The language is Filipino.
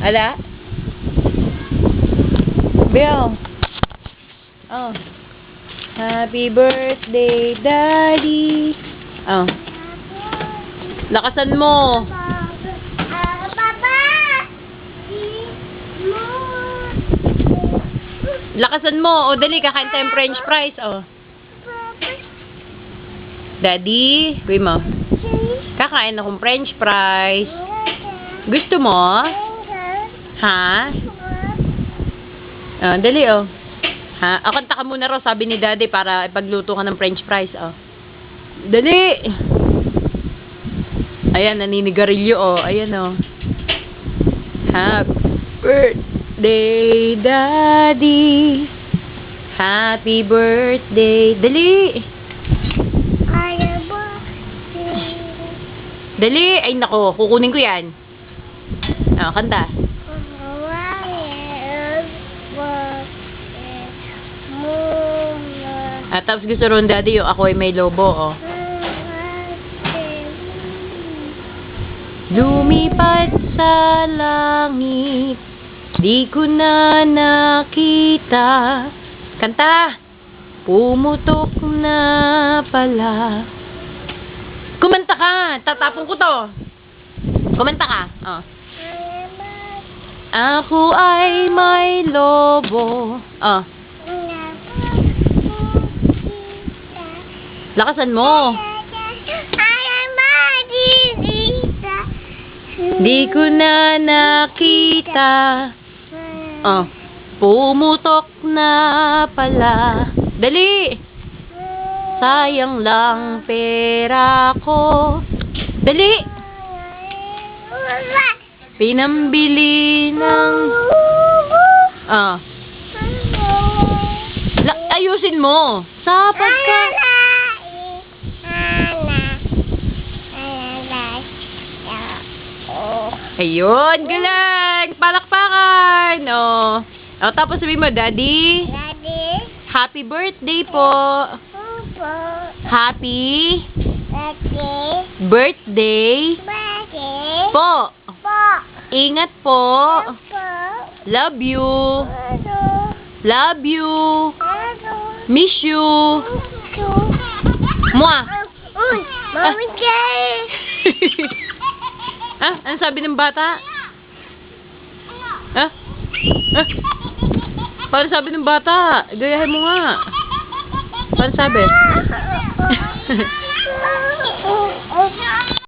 Ala? Bill. Oh. Happy birthday, Daddy. Oh. Lakasan mo. Lakasan mo. O, dali. Kakain tayong french fries. O. Daddy. Uy mo. Kakain akong french fries. Gusto mo? Ha? Dali, o. Ha? O, kanta ka muna raw, sabi ni Daddy, para ipagluto ka ng french fries. O. Dali. Ayan, naninigarilyo, o. Ayan, o. Happy birthday, Daddy. Happy birthday. Dali. Dali. Ay, nako. Kukunin ko yan. Kanta. Tapos gusto ron, Daddy, yung Ako Ay May Lobo, oh. Lumipad sa langit, di ko na nakita. Kanta. Pumutok na pala. Kumanta ka. Tatapon ko to. Kumanta ka. Oh. Ako ay may lobo. Oh. Lakasan mo. Di ko na nakita. Oh. Pumutok na pala. Dali. Sayang lang pera ko. Dali. Pinambili ng... ayusin mo. Sa pagka... Ayun, galing. Palakpakan. Oh. Tapos sabihin mo, Daddy. Daddy. Happy birthday po. Happy birthday po. Ingat po. Love you. Love you. Miss you. Mwah. Mami Kay. Ano sabi ng bata? Paano sabi ng bata? Gayahin mo nga. Paano sabi?